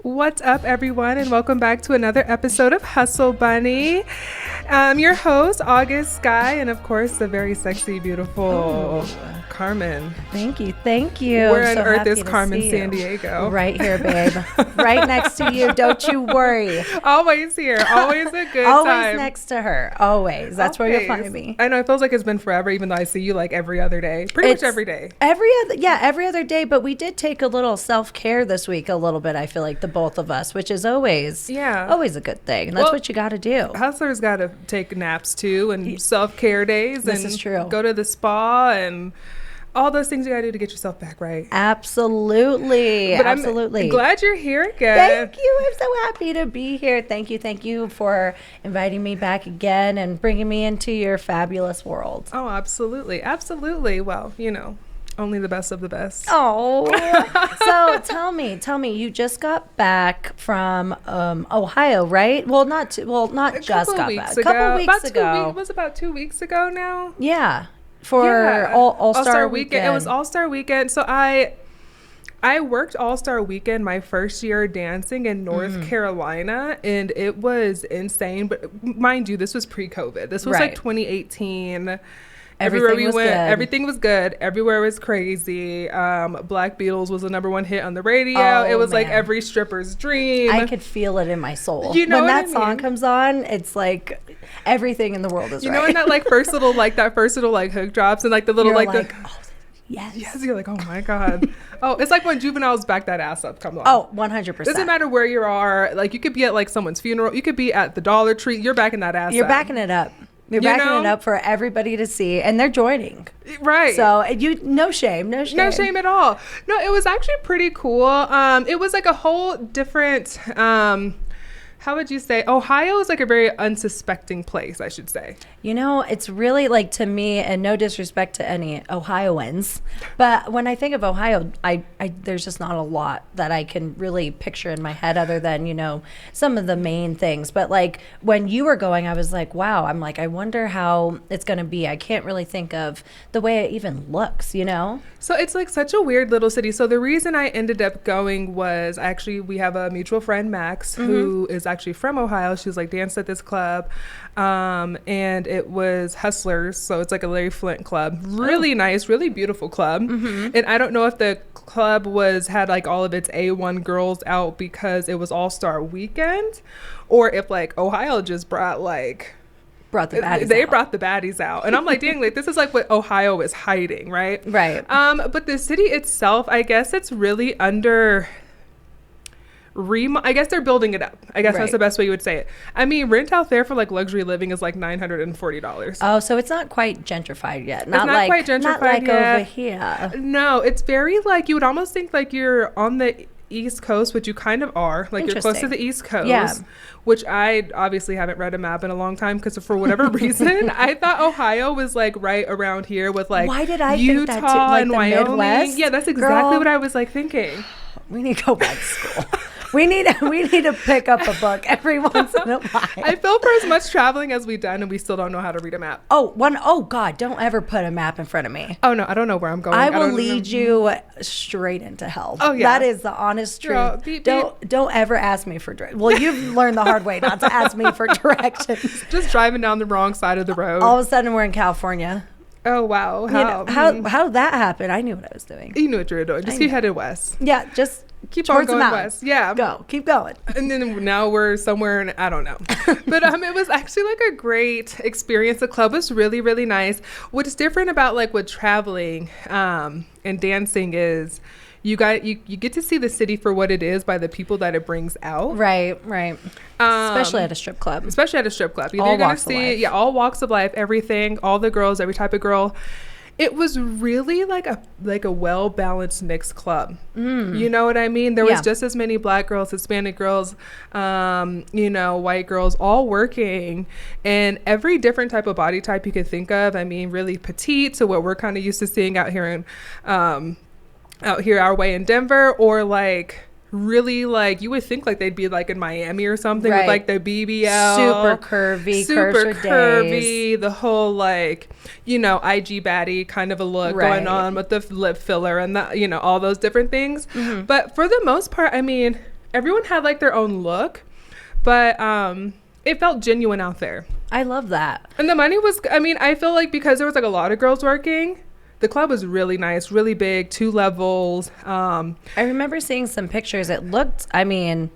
What's up, everyone, and welcome back to another episode of Hustle Bunny. I'm your host, August Sky, and of course, the very sexy, beautiful Carmen. Thank you. Where on earth is Carmen San Diego? Right here, babe. Right next to you. Don't you worry. Always here. Always a good Always time. next to her. Always. That's where you'll find me. I know. It feels like it's been forever, even though I see you like every other day. Pretty much every day. Every other day. But we did take a little self-care this week a little bit, I feel like, the both of us, which is always a good thing. And that's what you got to do. Hustlers got to take naps too, and self-care days. This is true. Go to the spa and all those things you gotta do to get yourself back right. Absolutely. But absolutely. I'm glad you're here again. Thank you. I'm so happy to be here. Thank you for inviting me back again and bringing me into your fabulous world. Oh, absolutely. Well, only the best of the best. Oh, so tell me, you just got back from Ohio, right? Well, not just got back. A couple weeks ago. It was about 2 weeks ago now. Yeah. For All-Star Weekend. It was All-Star Weekend. So I worked All-Star Weekend my first year dancing in North Carolina, and it was insane. But mind you, this was pre-COVID. This was like 2018. Everywhere we went, everything was good. Everywhere was crazy. Black Beatles was the #1 hit on the radio. It was like every stripper's dream. I could feel it in my soul. You know when that song comes on, it's like everything in the world is right. You know, when that first little hook drops and like the little yes. You're like, oh my God. Oh, it's like when Juvenile's Back That Ass Up comes on. Oh, 100%. Doesn't matter where you are. Like, you could be at like someone's funeral. You could be at the Dollar Tree. You're backing that ass up. You're backing it up. You're backing it up for everybody to see, and they're joining. Right. So no shame. No shame at all. No, it was actually pretty cool. It was like a whole different, how would you say? Ohio is like a very unsuspecting place, I should say. It's really like, to me, and no disrespect to any Ohioans, but when I think of Ohio, I there's just not a lot that I can really picture in my head other than, some of the main things. But like when you were going, I was like, wow, I'm like, I wonder how it's going to be. I can't really think of the way it even looks, So it's like such a weird little city. So the reason I ended up going was we have a mutual friend, Max, who is actually from Ohio. She was like danced at this club. And it was Hustlers, so it's like a Larry Flint club. Really nice, really beautiful club. And I don't know if the club had like all of its A1 girls out because it was All-Star Weekend, or if like Ohio just brought the baddies brought the baddies out. And I'm like, dang, like this is like what Ohio is hiding, right? Right. But the city itself, I guess it's really under I guess they're building it up. I guess that's the best way you would say it. I mean, rent out there for like luxury living is like $940. Oh, so it's not quite gentrified yet. It's not quite gentrified not like yet. Over here. No, it's very like, you would almost think like you're on the East Coast, which you kind of are. Like you're close to the East Coast, which I obviously haven't read a map in a long time because for whatever reason, I thought Ohio was like right around here with like Why did I Utah think that too? Like and the Wyoming. Midwest? Yeah, that's exactly what I was like thinking. We need to go back to school. We need to pick up a book every once in a while. I feel for as much traveling as we've done, and we still don't know how to read a map. Oh God, don't ever put a map in front of me. Oh no, I don't know where I'm going. I will lead you straight into hell. Oh yeah, that is the honest truth. Don't ever ask me for directions. Well, you've learned the hard way not to ask me for directions. Just driving down the wrong side of the road. All of a sudden, we're in California. Oh wow! How did that happen? I knew what I was doing. You knew what you were doing. Just keep headed west. Yeah, just keep on going west. Yeah, keep going. And then now we're somewhere in, I don't know, but it was actually like a great experience. The club was really, really nice. What's different about like with traveling and dancing is you get to see the city for what it is by the people that it brings out. Right. Especially at a strip club. You're going to see all walks of life, everything, all the girls, every type of girl. It was really like a well-balanced mixed club. You know what I mean? There was just as many black girls, Hispanic girls, white girls, all working, and every different type of body type you could think of. I mean, really petite to what we're kind of used to seeing out here our way in Denver, or like really like you would think like they'd be like in Miami or something with like the BBL, super curvy, the whole like IG baddie kind of a look going on with the lip filler and all those different things. But for the most part, I mean, everyone had like their own look, but it felt genuine out there. I love that. And the money was, I mean, I feel like because there was like a lot of girls working, the club was really nice, really big, 2 levels. I remember seeing some pictures. It looked, I mean,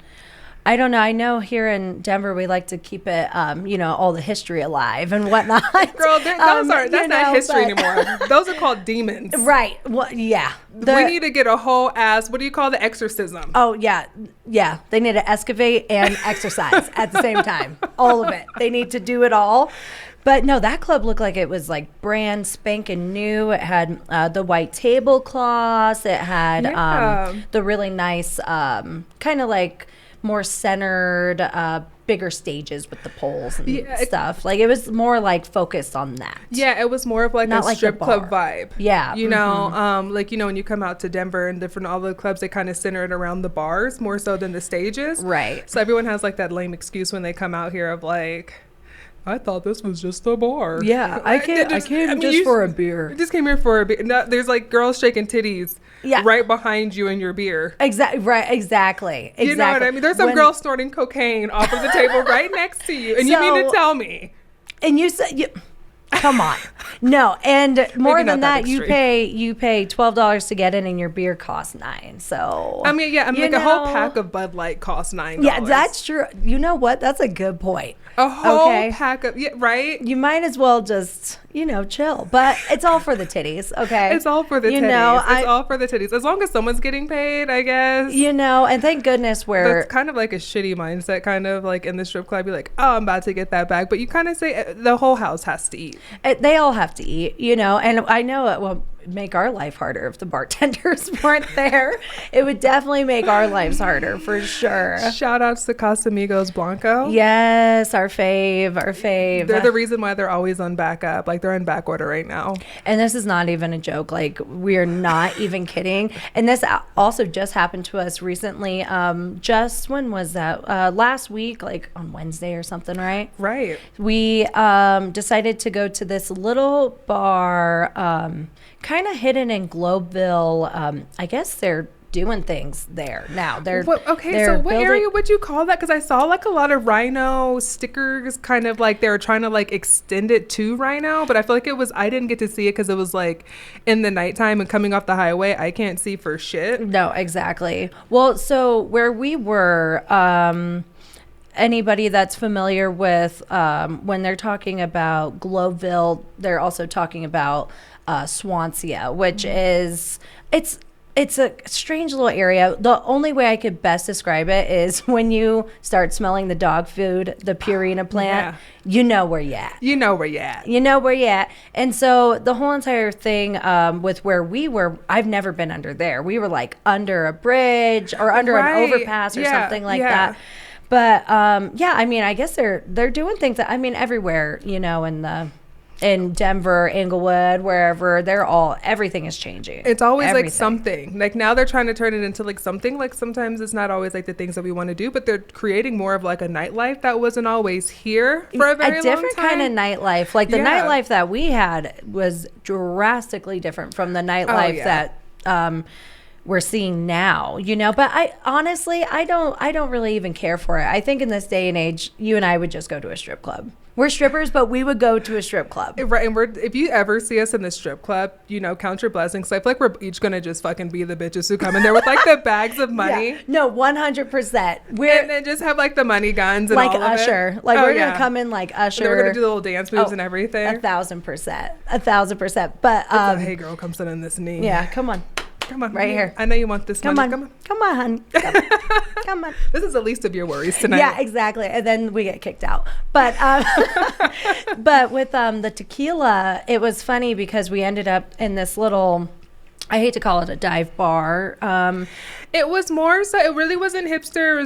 I don't know. I know here in Denver, we like to keep it, all the history alive and whatnot. Girl, that's not history anymore. Those are called demons. Right. Well, yeah. We need to get a whole ass, what do you call the exorcism? Oh, yeah. Yeah. They need to excavate and exercise at the same time. All of it. They need to do it all. But no, that club looked like it was like brand spanking new. It had the white tablecloths. It had the really nice kind of like more centered, bigger stages with the poles and stuff. Like it was more like focused on that. Yeah, it was more of like a strip club vibe. Yeah. You know, like, when you come out to Denver and all the clubs, they kind of center it around the bars more so than the stages. Right. So everyone has like that lame excuse when they come out here of like, I thought this was just a bar. Yeah, I came just for a beer. I just came here for a beer. No, there's like girls shaking titties right behind you in your beer. Exactly. Right. Exactly. You know what I mean? There's some girls snorting cocaine off of the table right next to you. And you mean to tell me? And you said, come on. No. And more than that, you pay $12 to get in and your beer costs $9. So I mean, a whole pack of Bud Light costs $9. Yeah, that's true. You know what? That's a good point. A whole pack of, right? You might as well just, chill. But it's all for the titties, okay? It's all for the titties. It's all for the titties. As long as someone's getting paid, I guess. And thank goodness That's kind of like a shitty mindset, kind of like in the strip club. You're like, oh, I'm about to get that back. But you kind of say the whole house has to eat. They all have to eat, and I know it will make our life harder if the bartenders weren't there. It would definitely make our lives harder for sure. Shout outs to Casamigos Blanco. Yes, our fave. They're the reason why they're always on backup. Like they're in back order right now. And this is not even a joke. Like we are not even kidding. And this also just happened to us recently. Just when was that? Last week, like on Wednesday or something, right? Right. We decided to go to this little bar, kind of hidden in Globeville. I guess they're doing things there now. So what area would you call that? Because I saw like a lot of Rhino stickers, kind of like they were trying to like extend it to Rhino, but I feel like I didn't get to see it because it was like in the nighttime and coming off the highway. I can't see for shit. No, exactly. Well, so where we were, anybody that's familiar with when they're talking about Globeville, they're also talking about Swansea, which is it's a strange little area. The only way I could best describe it is when you start smelling the dog food, the Purina plant, you know where you at. You know where you at. You know where you at. And so the whole entire thing with where we were, I've never been under there. We were like under a bridge or under an overpass or something like that. But I mean, I guess they're doing things that, I mean, everywhere, in Denver, Inglewood, wherever, everything is changing. It's always like something. Like now they're trying to turn it into like something. Like sometimes it's not always like the things that we want to do, but they're creating more of like a nightlife that wasn't always here for a very long time. A different kind of nightlife. Like the nightlife that we had was drastically different from the nightlife that we're seeing now, but I honestly, I don't really even care for it. I think in this day and age, you and I would just go to a strip club. We're strippers, but we would go to a strip club. Right. And if you ever see us in the strip club, count your blessings. So I feel like we're each going to just fucking be the bitches who come in there with like the bags of money. Yeah. No, 100%. And then just have like the money guns and like all Usher. Of it. Like we're going to come in like Usher. And we're going to do the little dance moves and everything. 1,000%. 1,000%. But hey girl, come sit on this knee. Yeah, come on. Come on. Right here. I know you want this money. Come on, honey. Come on. This is the least of your worries tonight. Yeah, exactly. And then we get kicked out. But but with the tequila, it was funny because we ended up in this little, I hate to call it a dive bar. It was more so, it really wasn't hipster.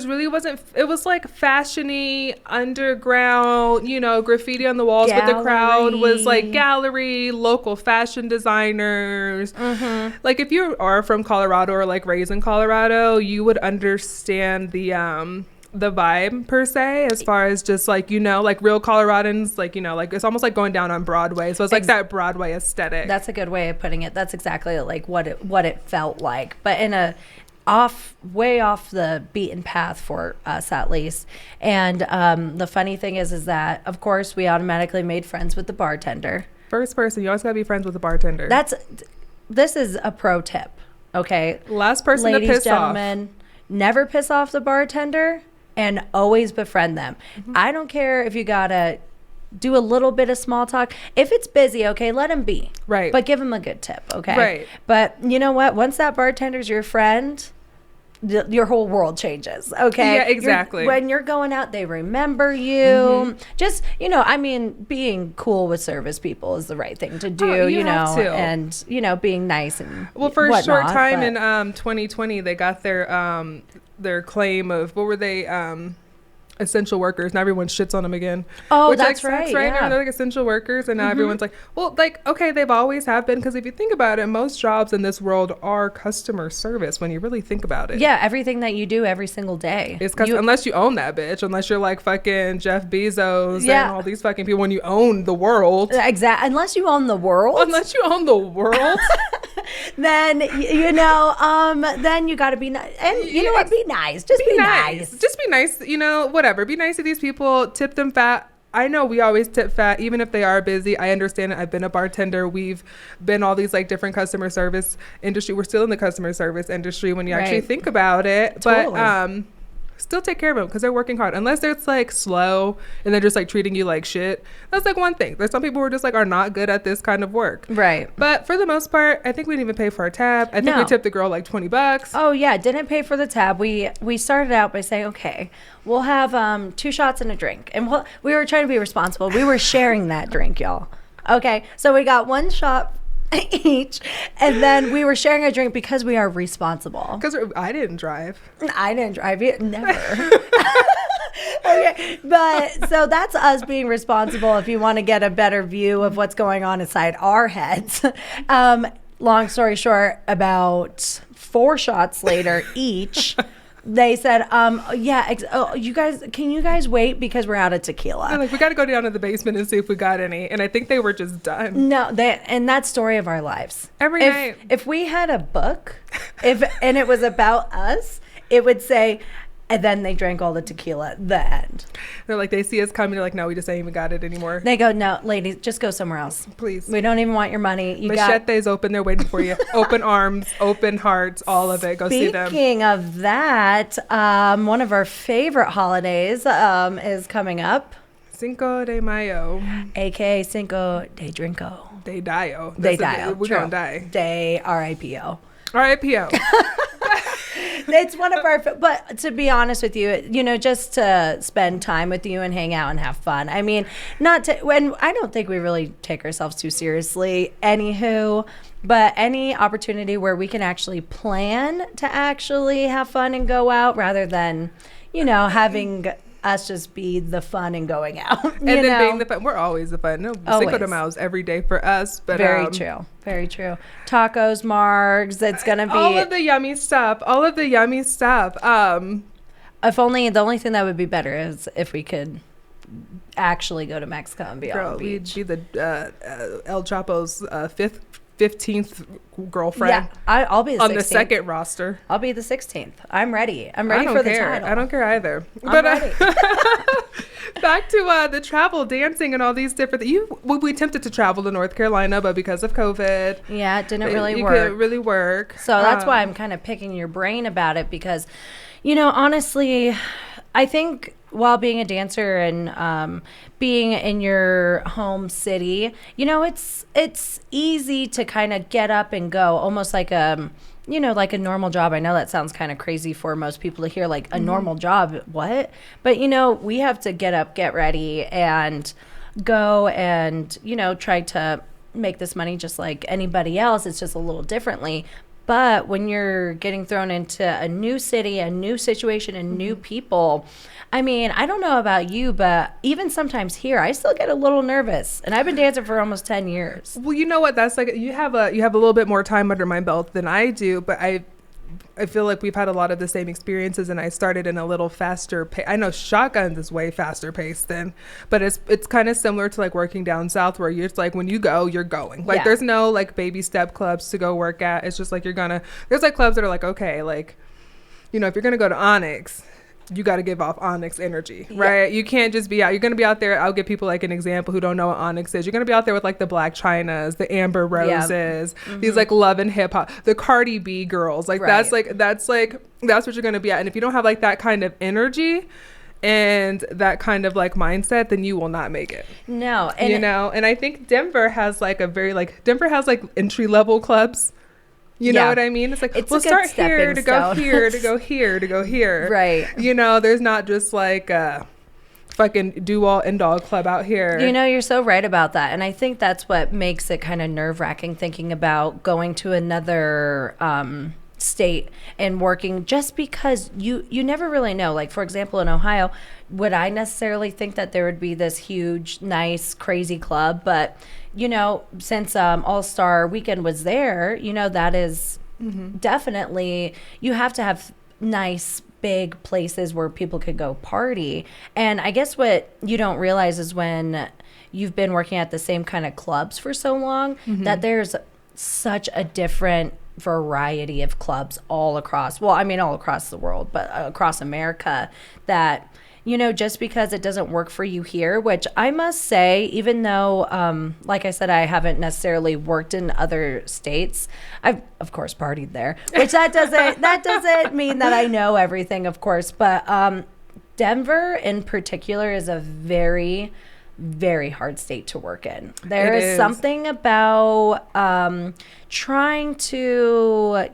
It was like fashiony, underground, graffiti on the walls, but the crowd was like gallery, local fashion designers. Mm-hmm. Like if you are from Colorado or like raised in Colorado, you would understand the vibe per se, as far as just like, like real Coloradans, like, like it's almost like going down on Broadway. So it's like that Broadway aesthetic. That's a good way of putting it. That's exactly like what it felt like, but in a way off the beaten path for us, at least. And the funny thing is that, of course, we automatically made friends with the bartender. First person, you always gotta be friends with the bartender. This is a pro tip, okay? Last person Ladies, to piss gentlemen, never piss off the bartender and always befriend them. I don't care if you gotta do a little bit of small talk. If it's busy, okay, let him be. Right. But give him a good tip, okay? Right. But you know what? Once that bartender's your friend, your whole world changes, okay? Yeah, exactly. When you're going out, they remember you. Just, I mean, being cool with service people is the right thing to do, you have to. and, being nice and for a short time but in 2020, they got their claim of, what were they, essential workers. Now everyone shits on them again. Oh, which, that's like, right. sucks, right? Yeah. Now they're like essential workers, and now everyone's like, well, like, okay, they've always have been, because if you think about it, most jobs in this world are customer service when you really think about it. Yeah, everything that you do every single day. It's unless you own that bitch, unless you're like fucking Jeff Bezos Yeah. and all these fucking people, when you own the world. Exactly. Unless you own the world. Unless you own the world. Then, then you got to be nice. And you know what? Be nice. Just be nice. Just be nice. Whatever. Be nice to these people. Tip them fat. I know we always tip fat, even if they are busy. I understand it. I've been a bartender. We've been all these like different customer service industry. We're still in the customer service industry when you actually think about it. Totally. But still take care of them because they're working hard. Unless they're like slow and they're just like treating you like shit. That's like one thing. There's some people who are just like are not good at this kind of work. Right. But for the most part, I think we didn't even pay for our tab. I think we tipped the girl like $20. Oh yeah, didn't pay for the tab. We started out by saying, okay, we'll have 2 shots and a drink, and we were trying to be responsible. We were sharing that drink, y'all. Okay, so we got 1 shot each, and then we were sharing a drink because we are responsible. Because I didn't drive. I didn't drive it, never. Okay, but so that's us being responsible. If you want to get a better view of what's going on inside our heads, long story short, about 4 shots later each, they said, can you guys wait because we're out of tequila? They're like, we got to go down to the basement and see if we got any. And I think they were just done. No, and that story of our lives. Every night. If we had a book, and it was about us, it would say, and then they drank all the tequila, the end. They're like, they see us coming. They're like, no, we just ain't even got it anymore. They go, no, ladies, just go somewhere else. Please. We don't even want your money. Machete's open. They're waiting for you. Open arms, open hearts, all of it. Go see them. Speaking of that, one of our favorite holidays is coming up. Cinco de Mayo. A.K.A. Cinco de Drinko. De Dio. De Dio. We're going to die. De R.I.P.O. R.I.P.O. It's one of our, but to be honest with you, just to spend time with you and hang out and have fun. I mean, when I don't think we really take ourselves too seriously, anywho, but any opportunity where we can actually plan to actually have fun and go out rather than, having us just be the fun and going out. And then being the fun. We're always the fun. No, Cinco de Mayo is every day for us. But very true. Very true. Tacos, margs. It's going to be all of the yummy stuff. If only, the only thing that would be better is if we could actually go to Mexico and be on the beach. We'd be the El Chapo's 15th girlfriend. Yeah, I'll be the 16th. On the second roster. I'll be the 16th. I'm ready. I'm ready for the title. I don't care either. I'm ready. Back to the travel, dancing, and all these different things. We attempted to travel to North Carolina, but because of COVID. Yeah, it didn't really work. Couldn't really work. So that's why I'm kind of picking your brain about it because, honestly, I think while being a dancer and being in your home city, it's easy to kind of get up and go, almost like like a normal job. I know that sounds kind of crazy for most people to hear, like a normal job. What? But, we have to get up, get ready, and go and, try to make this money just like anybody else. It's just a little differently. But when you're getting thrown into a new city, a new situation, and new people, I mean, I don't know about you, but even sometimes here, I still get a little nervous. And I've been dancing for almost 10 years. Well, you know what? That's like you have a little bit more time under my belt than I do, but I feel like we've had a lot of the same experiences, and I started in a little faster pace. I know Shotguns is way faster paced but it's kind of similar to like working down south where it's like when you go, you're going. There's no like baby step clubs to go work at. It's just like there's like clubs that are like, okay, like you know, if you're going to go to Onyx, you got to give off Onyx energy, right? You can't just be out. You're going to be out there. I'll give people like an example who don't know what Onyx is. You're going to be out there with like the Black Chinas, the Amber Roses, these like Love and Hip Hop, the Cardi B girls. Like that's what you're going to be at. And if you don't have like that kind of energy and that kind of like mindset, then you will not make it. No. And you know, and I think Denver has like Denver has like entry level clubs. You know what I mean? It's like, we'll start here to go here, to go here, to go here. Right. You know, there's not just like a fucking do-all, end-all club out here. You know, you're so right about that. And I think that's what makes it kind of nerve-wracking thinking about going to another state and working, just because you never really know. Like, for example, in Ohio, would I necessarily think that there would be this huge, nice, crazy club? But you know, since All-Star Weekend was there, you know, that is definitely, you have to have nice, big places where people could go party. And I guess what you don't realize is when you've been working at the same kind of clubs for so long, that there's such a different variety of clubs all across the world, but across America, that you know, just because it doesn't work for you here, which I must say, even though, like I said, I haven't necessarily worked in other states, I've of course partied there, which that doesn't mean that I know everything, of course. But Denver in particular is a very, very hard state to work in. There is something about trying to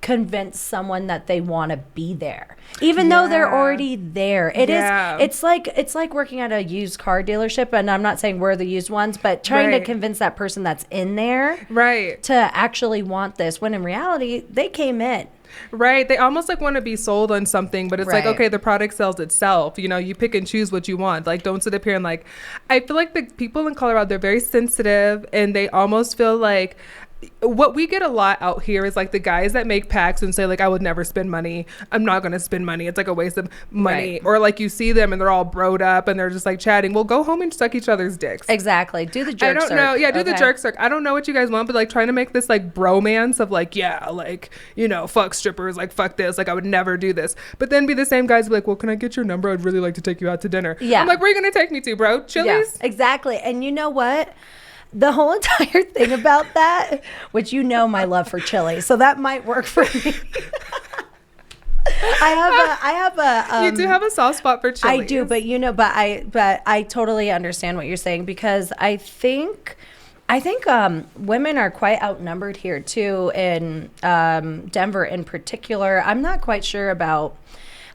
convince someone that they want to be there, even though they're already there. It's like working at a used car dealership, and I'm not saying we're the used ones, but trying to convince that person that's in there to actually want this, when in reality they came in. Right. They almost like want to be sold on something, but it's like, okay, the product sells itself. You know, you pick and choose what you want. Like, don't sit up here and like, I feel like the people in Colorado, they're very sensitive, and they almost feel like, what we get a lot out here is like the guys that make packs and say like, I would never spend money. I'm not going to spend money. It's like a waste of money. Or like you see them and they're all broed up and they're just like chatting. Well, go home and suck each other's dicks. Exactly. Do the jerk circ. I don't know. Yeah, do the jerk circ. I don't know what you guys want, but like trying to make this like bromance of like, yeah, like, you know, fuck strippers, like fuck this. Like I would never do this. But then be the same guys be like, well, can I get your number? I'd really like to take you out to dinner. Yeah. I'm like, where are you going to take me to, bro? Chili's? Yeah, exactly. And you know what? The whole entire thing about that, which you know my love for chili, so that might work for me. I have a. You do have a soft spot for chili. I do, but you know, but I totally understand what you're saying, because I think women are quite outnumbered here too, in Denver in particular. I'm not quite sure about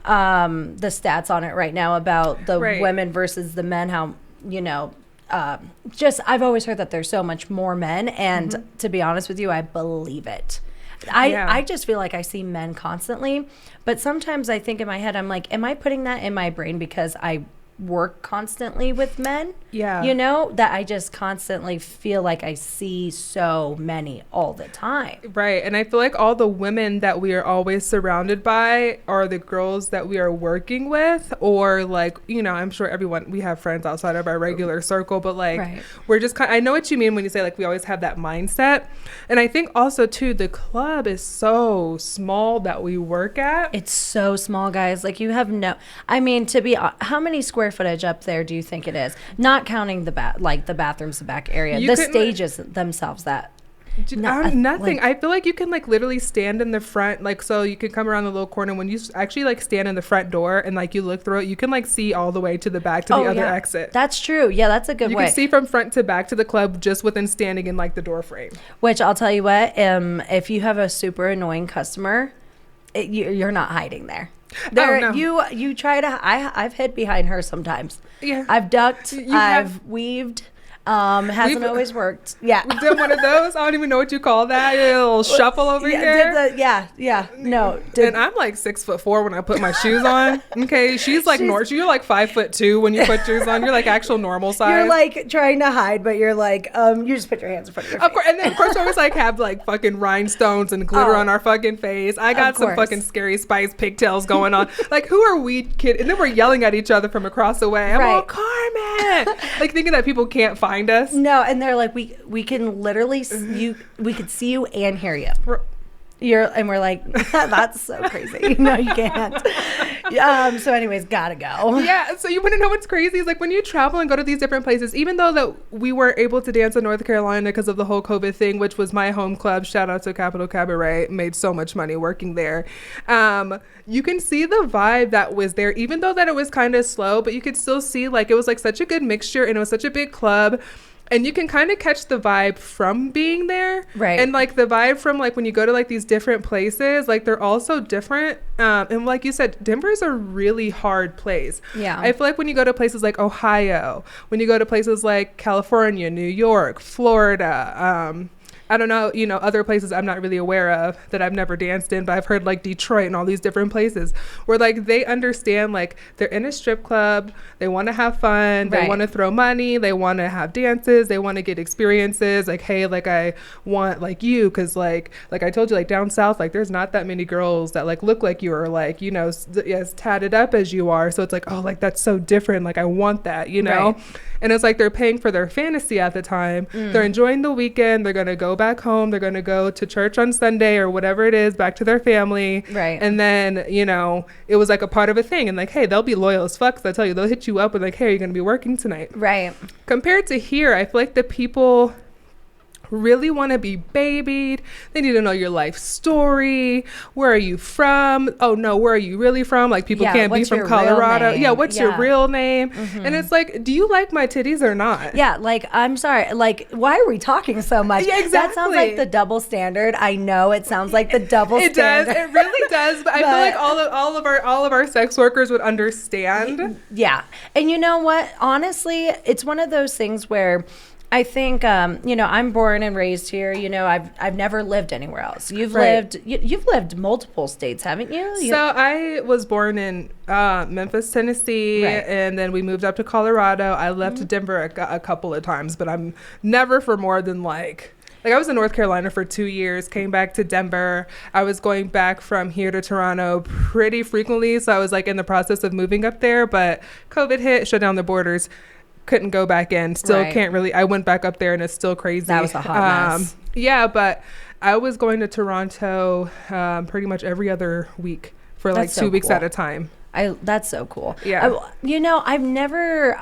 the stats on it right now about the women versus the men. How, you know. I've always heard that there's so much more men, and to be honest with you, I believe it. I just feel like I see men constantly, but sometimes I think in my head, I'm like, am I putting that in my brain because I work constantly with men? Yeah. You know, that I just constantly feel like I see so many all the time. Right. And I feel like all the women that we are always surrounded by are the girls that we are working with, or like, you know, I'm sure we have friends outside of our regular circle, but like we're just I know what you mean when you say like we always have that mindset. And I think also too, the club is so small that we work at. It's so small, guys. Like you have how many square footage up there do you think it is? Not counting the bathrooms, the back area, the stages themselves. Nothing. I feel like you can like literally stand in the front, like, so you can come around the little corner. When you actually like stand in the front door and like you look through it, you can like see all the way to the back to the other exit. That's true. Yeah, that's a good way. You can see from front to back to the club just within standing in like the door frame. Which I'll tell you what, if you have a super annoying customer, you're not hiding there. You try to. I've hid behind her sometimes. Yeah, I've ducked. I've weaved. Hasn't always worked. Yeah, we did one of those. I don't even know what you call that. A little shuffle over here. No. And I'm like 6'4" when I put my shoes on. Okay, she's like you're like 5'2" when you put shoes on. You're like actual normal size. You're like trying to hide, but you're like you just put your hands in front of your face. Of course, and then of course we always like have like fucking rhinestones and glitter on our fucking face. I got some fucking Scary Spice pigtails going on. Like, who are we kidding? And then we're yelling at each other from across the way. I'm all, Carmen, like thinking that people can't find us. No, and they're like, we can literally we could see you and hear you. And we're like, that's so crazy. No, you can't. So anyways, gotta go. Yeah. So you want to know what's crazy is like when you travel and go to these different places, even though that we weren't able to dance in North Carolina because of the whole COVID thing, which was my home club. Shout out to Capital Cabaret. Made so much money working there. You can see the vibe that was there, even though that it was kind of slow, but you could still see like it was like such a good mixture and it was such a big club. And you can kind of catch the vibe from being there. Right. And like the vibe from like when you go to like these different places, like they're all so different. And like you said, Denver is a really hard place. Yeah. I feel like when you go to places like Ohio, when you go to places like California, New York, Florida, I don't know, you know, other places I'm not really aware of that I've never danced in, but I've heard like Detroit and all these different places where like they understand like they're in a strip club, they want to have fun, they want to throw money, they want to have dances, they want to get experiences. Like, hey, like I want like you, because like I told you, like down south, like there's not that many girls that like look like you or like, you know, as tatted up as you are. So it's like, oh, like that's so different. Like I want that, you know. Right. And it's like they're paying for their fantasy at the time. They're enjoying the weekend. They're going to go back home. They're going to go to church on Sunday or whatever it is, back to their family. Right. And then, you know, it was like a part of a thing. And like, hey, they'll be loyal as fuck. 'Cause I tell you, they'll hit you up with like, hey, are you going to be working tonight? Right. Compared to here, I feel like the people really want to be babied. They need to know your life story. Where are you from? Oh no, where are you really from? Like people can't be from Colorado. Yeah, what's your real name? And it's like, do you like my titties or not? Yeah, like I'm sorry, like why are we talking so much? Yeah, exactly. That sounds like the double standard. I know it sounds like the double standard. It really does. But I feel like all of our sex workers would understand. Yeah. And you know what? Honestly, it's one of those things where I think, you know, I'm born and raised here. You know, I've never lived anywhere else. You've lived multiple states, haven't you? So I was born in Memphis, Tennessee, and then we moved up to Colorado. I left Denver a couple of times, but I'm never for more than like I was in North Carolina for 2 years, came back to Denver. I was going back from here to Toronto pretty frequently. So I was like in the process of moving up there, but COVID hit, shut down the borders. Couldn't go back in. Still can't really. I went back up there and it's still crazy. That was a hot mess. Yeah, but I was going to Toronto pretty much every other week for like 2 weeks at a time. That's so cool. Yeah. You know, I've never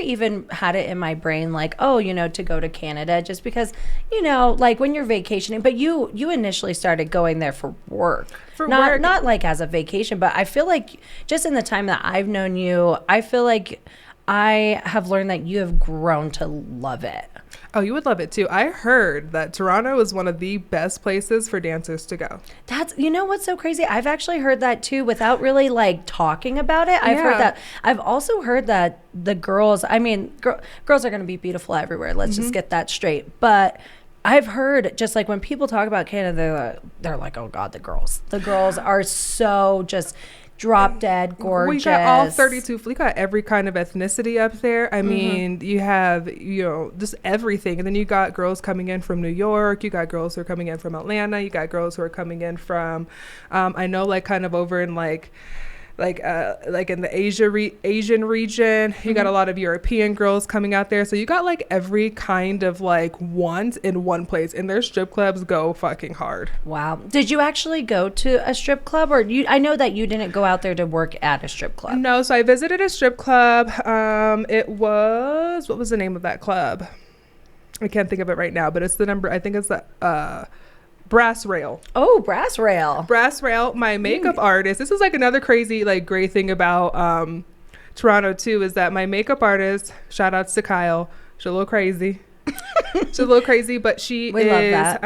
even had it in my brain like, oh, you know, to go to Canada just because, you know, like when you're vacationing, but you initially started going there for work. Not like as a vacation, but I feel like just in the time that I've known you, I feel like I have learned that you have grown to love it. Oh, you would love it too. I heard that Toronto is one of the best places for dancers to go. That's, you know what's so crazy? I've actually heard that too without really like talking about it. I've heard that. I've also heard that the girls, I mean, girls are going to be beautiful everywhere. Let's just get that straight. But I've heard just like when people talk about Canada, they're like, oh God, the girls are so just drop dead gorgeous. We got all 32. We got every kind of ethnicity up there. I mean, you have, you know, just everything. And then you got girls coming in from New York. You got girls who are coming in from Atlanta. You got girls who are coming in from, I know, like kind of over in like in the Asian region. You got a lot of European girls coming out there. So you got like every kind of like want in one place, and their strip clubs go fucking hard. Wow. Did you actually go to a strip club, or I know that you didn't go out there to work at a strip club? No, so I visited a strip club. It was, what was the name of that club? I can't think of it right now, but it's the number, I think it's the Brass Rail. Oh, Brass Rail. Brass Rail. My makeup artist. This is like another crazy, like great thing about Toronto too, is that my makeup artist, shout outs to Kyle. She's a little crazy. She's a little crazy, but she love that.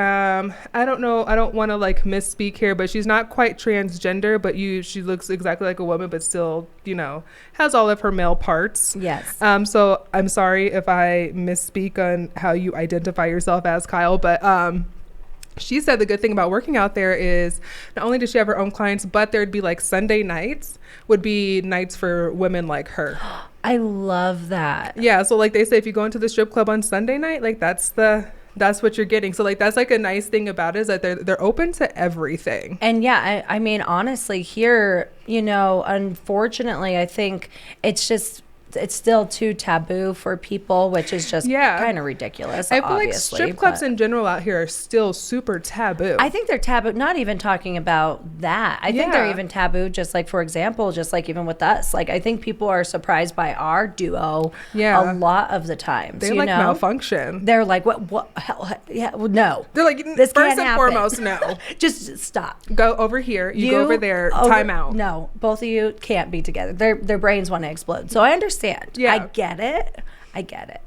I don't know. I don't want to like misspeak here, but she's not quite transgender, but she looks exactly like a woman, but still, you know, has all of her male parts. Yes. So I'm sorry if I misspeak on how you identify yourself as, Kyle, but she said the good thing about working out there is not only does she have her own clients, but there'd be like Sunday nights would be nights for women like her. I love that. Yeah. So like they say, if you go into the strip club on Sunday night, like that's what you're getting. So like that's like a nice thing about it, is that they're open to everything. And yeah, I mean, honestly, here, you know, unfortunately, I think it's just it's still too taboo for people, which is just kind of ridiculous. I feel like strip clubs in general out here are still super taboo. I think they're taboo, not even talking about that. I think they're even taboo, just like, for example, just like even with us. Like, I think people are surprised by our duo a lot of the times. They malfunction. They're like, what hell? Yeah, well, no. They're like, this first and foremost, no. Just stop. Go over here. You go over there. Time out. No, both of you can't be together. Their brains want to explode. So I understand. Yeah. I get it.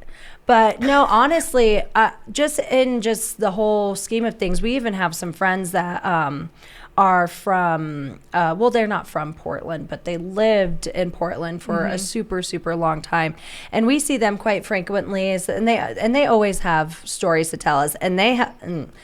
But no, honestly, just in the whole scheme of things, we even have some friends that are from, they're not from Portland, but they lived in Portland for a super, super long time. And we see them quite frequently, and they always have stories to tell us. And they have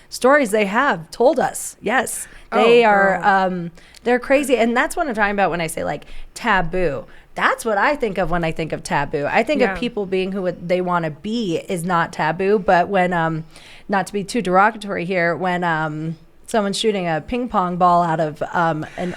stories they have told us. Yes, they are, they're crazy. And that's what I'm talking about when I say like taboo. That's what I think of when I think of taboo. I think of people being who they want to be is not taboo. But when, not to be too derogatory here, when someone's shooting a ping pong ball out of an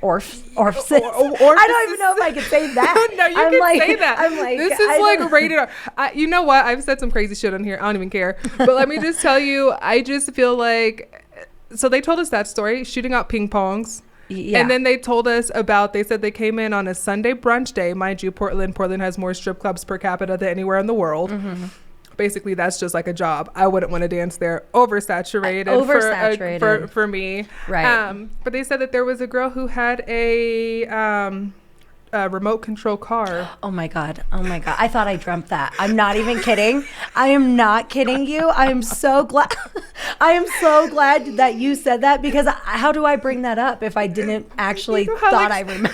orifice. I don't even know if I can say that. No, you can say that. I'm like, this is like rated R. You know what? I've said some crazy shit on here. I don't even care. But let me just tell you, I just feel like, so they told us that story, shooting out ping pongs. Yeah. And then they told us they said they came in on a Sunday brunch day. Mind you, Portland has more strip clubs per capita than anywhere in the world. Basically, that's just like a job. I wouldn't want to dance there. Oversaturated for me. Right. But they said that there was a girl who had a remote control car. Oh my God. I thought I dreamt that. I'm not even kidding. I am not kidding you. I am so glad. I am so glad that you said that, because how do I bring that up if I didn't actually thought I remember?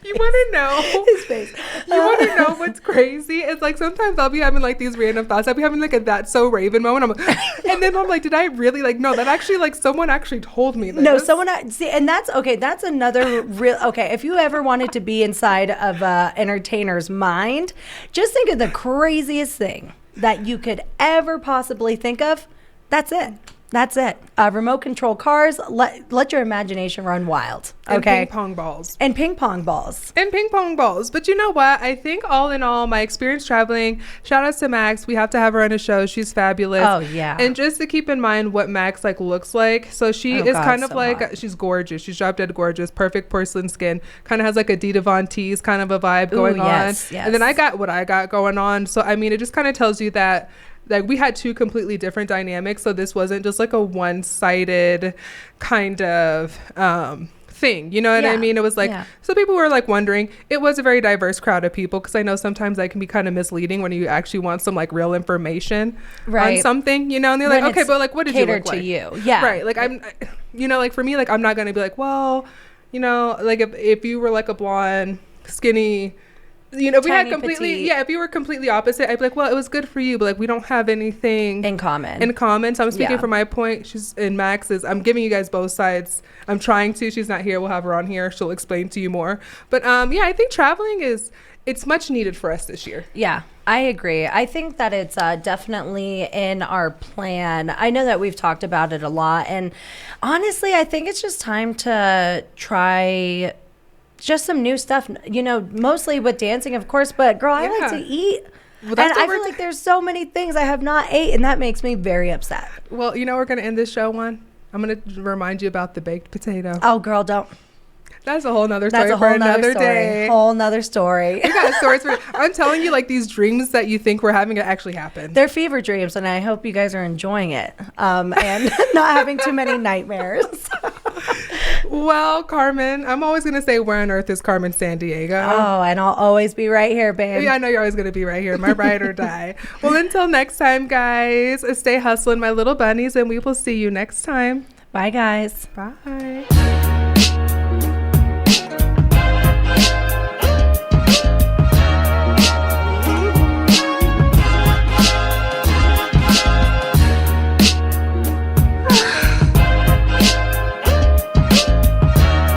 You want to know his face. You want to know what's crazy? It's like sometimes I'll be having like these random thoughts. I'll be having like a "that's so Raven" moment. And then I'm like, did I really no? That actually someone actually told me this. No, someone see, and that's okay. That's another real okay. If you ever wanted to be inside of a entertainer's mind, just think of the craziest thing that you could ever possibly think of. That's it. Remote control cars. Let your imagination run wild. Okay. And ping pong balls. But you know what? I think all in all, my experience traveling, shout out to Max. We have to have her on a show. She's fabulous. Oh, yeah. And just to keep in mind what Max looks like. So she is kind of hot. She's gorgeous. She's drop dead gorgeous. Perfect porcelain skin. Kind of has like a Dita Von Teese kind of a vibe going on. Yes. And then I got what I got going on. So, I mean, it just kind of tells you that like we had two completely different dynamics. So this wasn't just like a one-sided kind of thing. You know what I mean? It was like, so people were like wondering. It was a very diverse crowd of people, because I know sometimes that can be kind of misleading when you actually want some like real information on something, you know, and they're like, okay, but like, what did you look like? To you. Yeah. Right. Like I'm, you know, like for me, like I'm not going to be like, well, you know, like if you were like a blonde, skinny, you know, if we had completely, if you were completely opposite, I'd be like, well, it was good for you, but like we don't have anything in common. So I'm speaking from my point. She's in Max's. I'm giving you guys both sides. I'm trying to. She's not here. We'll have her on here. She'll explain to you more. But I think traveling it's much needed for us this year. Yeah, I agree. I think that it's definitely in our plan. I know that we've talked about it a lot, and honestly, I think it's just time to try just some new stuff, you know, mostly with dancing, of course, but girl, I like to eat. Well, and I feel like there's so many things I have not ate, and that makes me very upset. Well, you know, we're going to end this show on. I'm going to remind you about the baked potato. Oh, girl, don't. That's a whole nother story for another day. Whole nother story. You got stories for. I'm telling you, like these dreams that you think we're having actually happen. They're fever dreams, and I hope you guys are enjoying it and not having too many nightmares. Well, Carmen, I'm always going to say, where on earth is Carmen Sandiego? Oh, and I'll always be right here, babe. Yeah, I know you're always going to be right here, my ride or die. Well, until next time, guys, stay hustling, my little bunnies, and we will see you next time. Bye, guys. Bye.